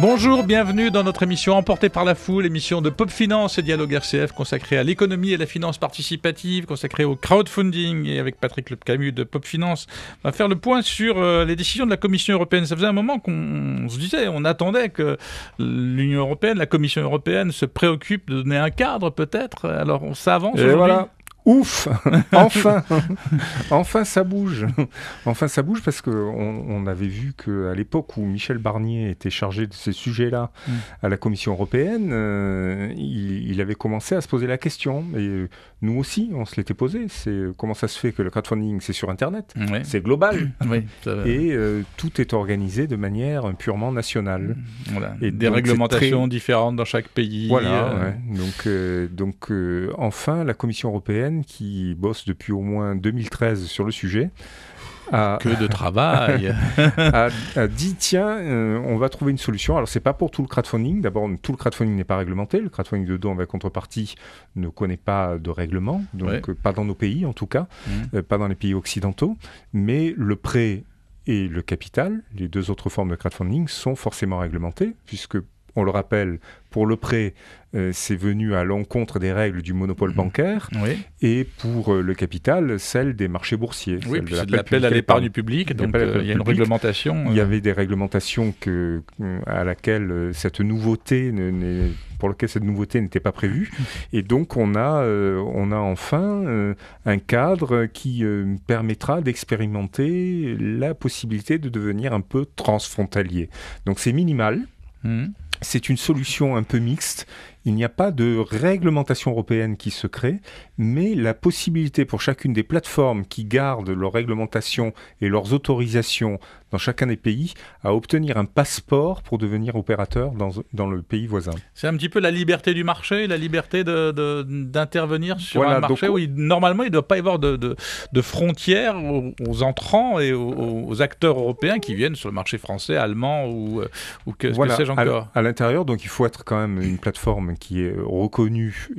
Bonjour, bienvenue dans notre émission Emportée par la foule, émission de Pop Finance et Dialogue RCF consacrée à l'économie et la finance participative, consacrée au crowdfunding. Et avec Patrick Lepcamus de Pop Finance, on va faire le point sur les décisions de la Commission européenne. Ça faisait un moment qu'on se disait, on attendait que l'Union européenne, la Commission européenne se préoccupe de donner un cadre peut-être. Alors ça avance aujourd'hui. Voilà. Ouf, enfin, enfin ça bouge, enfin ça bouge parce qu'on avait vu qu'à l'époque où Michel Barnier était chargé de ces sujets-là à la Commission européenne, il avait commencé à se poser la question, et nous aussi on se l'était posé, c'est comment ça se fait que le crowdfunding c'est sur Internet, c'est global, et tout est organisé de manière purement nationale. Voilà. Et des réglementations différentes dans chaque pays. Voilà, donc enfin la Commission européenne qui bosse depuis au moins 2013 sur le sujet. Que de travail. a dit tiens, on va trouver une solution. Alors c'est pas pour tout le crowdfunding. D'abord, tout le crowdfunding n'est pas réglementé. Le crowdfunding de dons avec contrepartie ne connaît pas de règlement, donc pas dans nos pays en tout cas, pas dans les pays occidentaux. Mais le prêt et le capital, les deux autres formes de crowdfunding, sont forcément réglementées puisque, on le rappelle, pour le prêt, c'est venu à l'encontre des règles du monopole bancaire, et pour le capital, celle des marchés boursiers. Oui, puis c'est de l'appel à l'épargne publique, donc il y a une réglementation. Il y avait des réglementations pour lesquelles cette nouveauté n'était pas prévue, et donc on a enfin un cadre qui permettra d'expérimenter la possibilité de devenir un peu transfrontalier. Donc c'est minimal. C'est une solution un peu mixte. Il n'y a pas de réglementation européenne qui se crée, mais la possibilité pour chacune des plateformes qui gardent leur réglementation et leurs autorisations dans chacun des pays à obtenir un passeport pour devenir opérateur dans le pays voisin. C'est un petit peu la liberté du marché, la liberté d'intervenir sur un marché où normalement il ne doit pas y avoir de frontières aux entrants et aux acteurs européens qui viennent sur le marché français, allemand ou que sais-je encore. À l'intérieur, donc il faut être quand même une plateforme qui est reconnue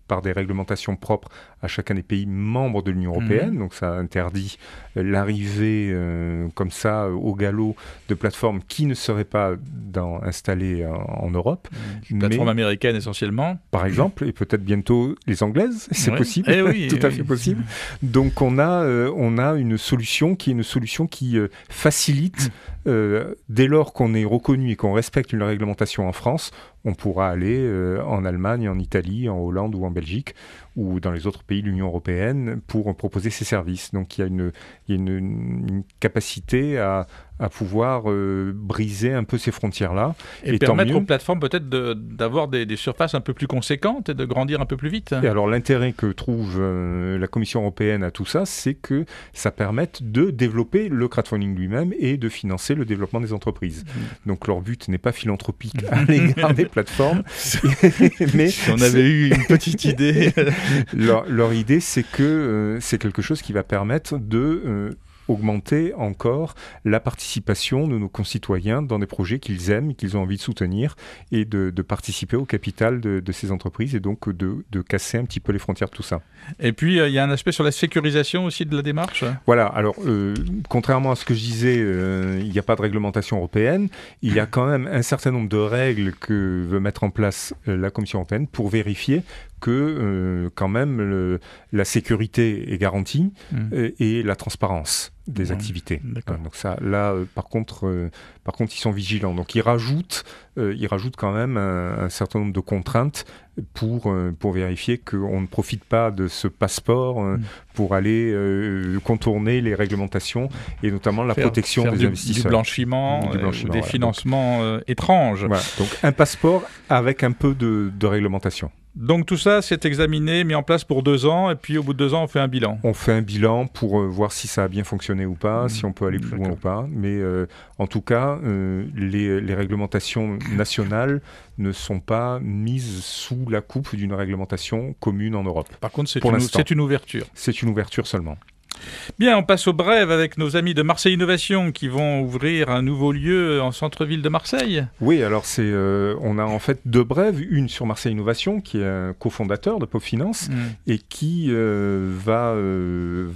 par des réglementations propres à chacun des pays membres de l'Union européenne. Donc ça interdit l'arrivée comme ça au galop de plateformes qui ne seraient pas installées en Europe. Plateformes américaines essentiellement. Par exemple, et peut-être bientôt les anglaises, c'est possible, tout à fait possible. Donc on a une solution qui facilite, dès lors qu'on est reconnu et qu'on respecte une réglementation en France, on pourra aller en Allemagne, en Italie, en Hollande ou en Belgique ou dans les autres pays de l'Union européenne pour proposer ces services. Donc il y a une capacité à pouvoir briser un peu ces frontières-là. Et permettre aux plateformes peut-être d'avoir des surfaces un peu plus conséquentes et de grandir un peu plus vite. Et alors l'intérêt que trouve la Commission européenne à tout ça, c'est que ça permette de développer le crowdfunding lui-même et de financer le développement des entreprises. Donc leur but n'est pas philanthropique à l'égard des plateformes. Mais si on avait eu une petite idée. Leur idée, c'est que c'est quelque chose qui va permettre de augmenter encore la participation de nos concitoyens dans des projets qu'ils aiment, qu'ils ont envie de soutenir, et de participer au capital de ces entreprises, et donc de casser un petit peu les frontières de tout ça. Et puis, il y a un aspect sur la sécurisation aussi de la démarche. Voilà, alors, contrairement à ce que je disais, il n'y a pas de réglementation européenne, il y a quand même un certain nombre de règles que veut mettre en place la Commission européenne pour vérifier que quand même la sécurité est garantie et la transparence des activités. Donc ça, là, par contre, ils sont vigilants. Donc ils rajoutent quand même un certain nombre de contraintes pour vérifier qu'on ne profite pas de ce passeport pour aller contourner les réglementations et notamment la protection des investisseurs. Du blanchiment, des financements étranges. Voilà. Donc un passeport avec un peu de réglementation. Donc tout ça, c'est examiné, mis en place pour 2 ans, et puis au bout de 2 ans, on fait un bilan. On fait un bilan pour voir si ça a bien fonctionné ou pas, si on peut aller plus loin ou pas. Mais en tout cas, les réglementations nationales ne sont pas mises sous la coupe d'une réglementation commune en Europe. Par contre, c'est une ouverture. C'est une ouverture seulement. Bien, on passe au brève avec nos amis de Marseille Innovation qui vont ouvrir un nouveau lieu en centre-ville de Marseille. Oui, alors on a en fait 2 brèves, une sur Marseille Innovation qui est un cofondateur de Pop Finance et qui va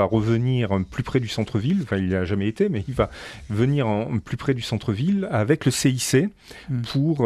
revenir plus près du centre-ville, enfin il n'y a jamais été, mais il va venir plus près du centre-ville avec le CIC pour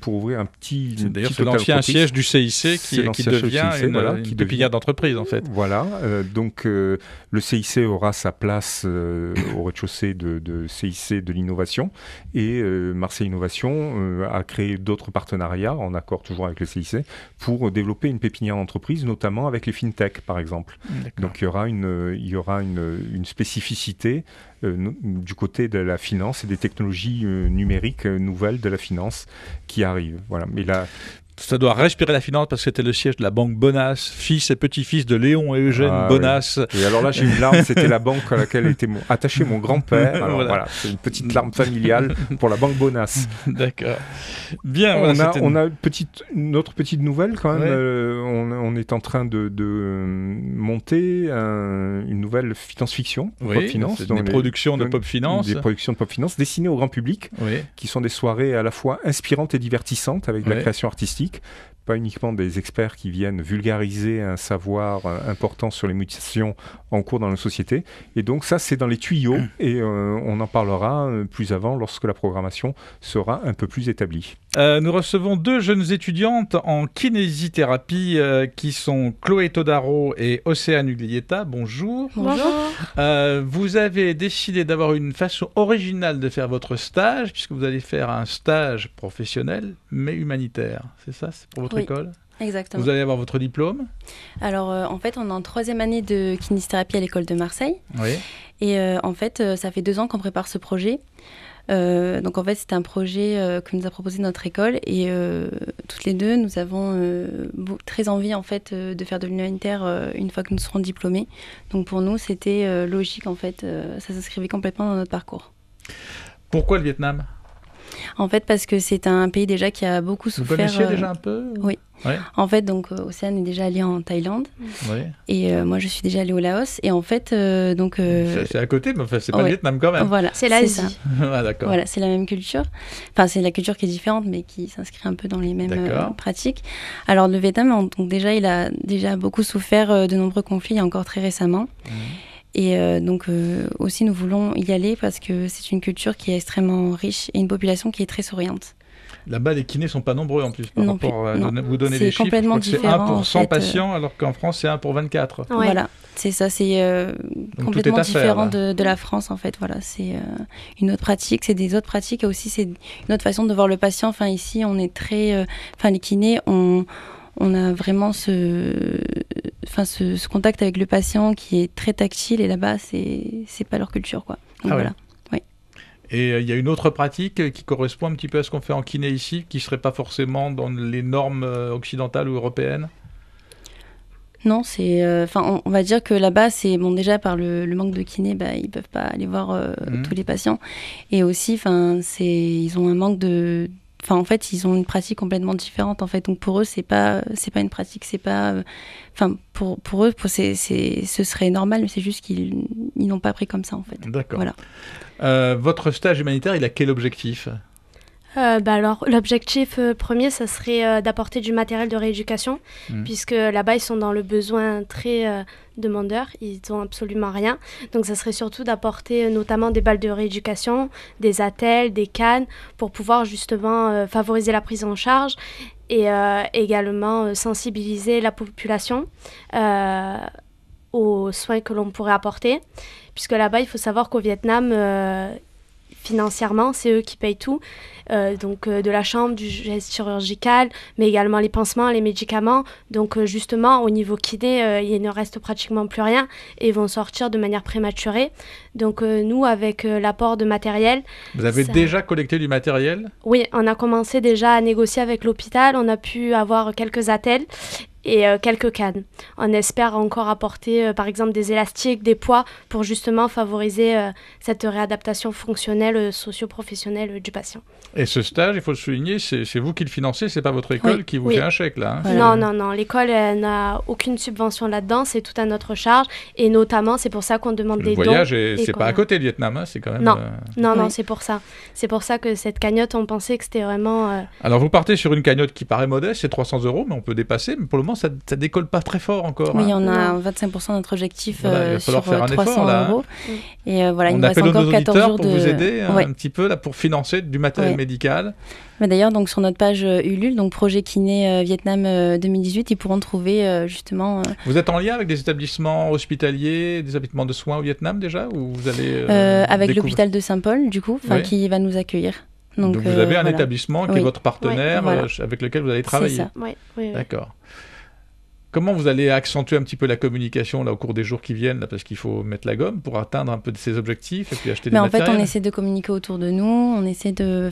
ouvrir un petit... D'ailleurs, c'est l'ancien siège du CIC qui devient une pépinière d'entreprise en fait. Voilà, donc le CIC aura sa place au rez-de-chaussée de CIC de l'innovation et Marseille Innovation a créé d'autres partenariats en accord toujours avec le CIC pour développer une pépinière d'entreprise, notamment avec les fintech par exemple. Donc il y aura une spécificité du côté de la finance et des technologies numériques nouvelles de la finance qui arrivent. Voilà. Mais là, ça doit respirer la finance parce que c'était le siège de la banque Bonas, fils et petit-fils de Léon et Eugène Bonas. Oui. Et alors là, j'ai une larme, c'était la banque à laquelle était attaché mon grand-père. Alors voilà, c'est une petite larme familiale pour la banque Bonas. D'accord. Bien. On a une autre petite nouvelle quand même. Ouais. On est en train de monter une nouvelle science-fiction, Pop Finance. Des productions de Pop Finance. Des productions de Pop Finance destinées au grand public, qui sont des soirées à la fois inspirantes et divertissantes avec de la création artistique. Pas uniquement des experts qui viennent vulgariser un savoir important sur les mutations en cours dans la société. Et donc ça, c'est dans les tuyaux et on en parlera plus avant lorsque la programmation sera un peu plus établie. Nous recevons 2 jeunes étudiantes en kinésithérapie qui sont Chloé Todaro et Océane Uglietta. Bonjour. Bonjour. Vous avez décidé d'avoir une façon originale de faire votre stage puisque vous allez faire un stage professionnel mais humanitaire. C'est ça? C'est pour votre école? Exactement. Vous allez avoir votre diplôme? Alors, en fait, on est en 3e année de kinésithérapie à l'école de Marseille. Oui. Et en fait, ça fait 2 ans qu'on prépare ce projet. Donc, en fait, c'était un projet que nous a proposé notre école. Et toutes les deux, nous avons très envie, en fait, de faire de l'humanitaire une fois que nous serons diplômés. Donc, pour nous, c'était logique, en fait. Ça s'inscrivait complètement dans notre parcours. Pourquoi le Vietnam? En fait, parce que c'est un pays déjà qui a beaucoup souffert. Vous connaissiez déjà un peu? Oui. Ouais. En fait, donc Océane est déjà allée en Thaïlande. Oui. Et moi, je suis déjà allée au Laos. Et en fait, c'est à côté, mais enfin, c'est pas le Vietnam quand même. Voilà, c'est l'Asie. Ah, d'accord. Voilà, c'est la même culture. Enfin, c'est la culture qui est différente, mais qui s'inscrit un peu dans les mêmes pratiques. Alors, le Vietnam, donc déjà, il a déjà beaucoup souffert de nombreux conflits, encore très récemment. Et donc aussi nous voulons y aller parce que c'est une culture qui est extrêmement riche et une population qui est très souriante. Là-bas, les kinés ne sont pas nombreux en plus par non rapport à vous donner les chiffres. Complètement différent, c'est 1 pour 100 patients alors qu'en France c'est 1 pour 24. Ouais. Voilà, c'est ça, c'est complètement différent de la France en fait. Voilà, c'est une autre pratique, c'est des autres pratiques et aussi c'est une autre façon de voir le patient. Enfin ici on est très, les kinés on a vraiment ce contact avec le patient qui est très tactile et là-bas, c'est pas leur culture, quoi. Donc, voilà. Oui. Et il y a une autre pratique qui correspond un petit peu à ce qu'on fait en kiné ici, qui serait pas forcément dans les normes occidentales ou européennes? Non, c'est, on va dire que là-bas, c'est bon déjà par le manque de kiné, ils peuvent pas aller voir tous les patients, et aussi, ils ont un manque de en fait, ils ont une pratique complètement différente. En fait, donc pour eux, c'est pas une pratique, c'est pas. Pour eux, ce serait normal, mais c'est juste qu'ils n'ont pas pris comme ça, en fait. D'accord. Voilà. Votre stage humanitaire, il a quel objectif? Alors, l'objectif premier, ça serait d'apporter du matériel de rééducation, puisque là-bas, ils sont dans le besoin très demandeur, ils n'ont absolument rien. Donc, ça serait surtout d'apporter notamment des balles de rééducation, des attelles, des cannes, pour pouvoir justement favoriser la prise en charge et également sensibiliser la population aux soins que l'on pourrait apporter, puisque là-bas, il faut savoir qu'au Vietnam, financièrement, c'est eux qui payent tout. Donc de la chambre, du geste chirurgical, mais également les pansements, les médicaments. Donc justement, au niveau kiné, il ne reste pratiquement plus rien et ils vont sortir de manière prématurée. Donc nous, avec l'apport de matériel... Vous avez déjà collecté du matériel? Oui, on a commencé déjà à négocier avec l'hôpital. On a pu avoir quelques attelles et quelques cannes. On espère encore apporter par exemple des élastiques, des poids pour justement favoriser cette réadaptation fonctionnelle socio-professionnelle du patient. Et ce stage, il faut le souligner, c'est vous qui le financez, c'est pas votre école qui vous fait un chèque là. Non, l'école n'a aucune subvention là-dedans, c'est tout à notre charge et notamment c'est pour ça qu'on demande des dons. Le voyage, c'est pas à côté du Vietnam, c'est quand même... Non, c'est pour ça. C'est pour ça que cette cagnotte, on pensait que c'était vraiment... Alors vous partez sur une cagnotte qui paraît modeste, c'est 300 €, mais on peut dépasser, mais pour le moment ça décolle pas très fort encore. Oui, on a 25% de notre objectif il va sur faire un 300 effort, là, €. Et voilà, il on nous a reste fait encore nos 14 auditeurs jours pour vous aider un petit peu là, pour financer du matériel médical. Mais d'ailleurs, donc, sur notre page Ulule, donc Projet Kiné Vietnam 2018, ils pourront trouver justement... Vous êtes en lien avec des établissements hospitaliers, des établissements de soins au Vietnam déjà, ou vous allez avec l'hôpital de Saint-Paul, du coup, qui va nous accueillir. Donc vous avez un établissement qui est votre partenaire avec lequel vous allez travailler. C'est ça. Oui. D'accord. Comment vous allez accentuer un petit peu la communication là, au cours des jours qui viennent, là, parce qu'il faut mettre la gomme pour atteindre un peu de ces objectifs et puis acheter des matériels. En fait, on essaie de communiquer autour de nous, on essaie de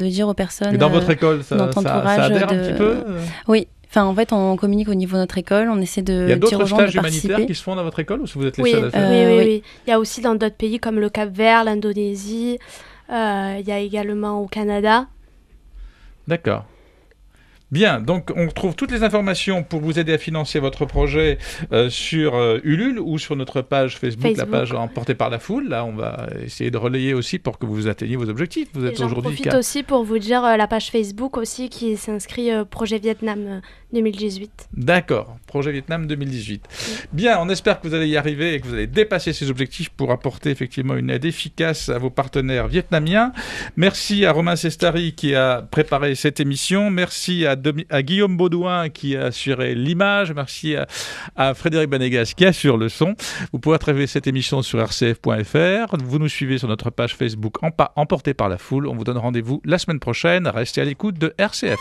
dire aux personnes... Et dans votre école, ça adhère un petit peu Oui. En fait, on communique au niveau de notre école, on essaie de... Il y a d'autres stages humanitaires qui se font dans votre école ou si vous êtes les seuls à faire Oui. Il y a aussi dans d'autres pays comme le Cap-Vert, l'Indonésie, il y a également au Canada. D'accord. Bien, donc on retrouve toutes les informations pour vous aider à financer votre projet sur Ulule ou sur notre page Facebook, la page Emportée par la foule. Là, on va essayer de relayer aussi pour que vous atteigniez vos objectifs. Vous êtes aujourd'hui... J'en profite aussi pour vous dire la page Facebook aussi qui s'inscrit Projet Vietnam 2018. D'accord, Projet Vietnam 2018. Bien, on espère que vous allez y arriver et que vous allez dépasser ces objectifs pour apporter effectivement une aide efficace à vos partenaires vietnamiens. Merci à Romain Sestari qui a préparé cette émission. Merci à Guillaume Baudouin qui a assuré l'image. Merci à Frédéric Banégas qui assure le son. Vous pouvez retrouver cette émission sur rcf.fr. Vous nous suivez sur notre page Facebook Emporté par la foule. On vous donne rendez-vous la semaine prochaine. Restez à l'écoute de RCF.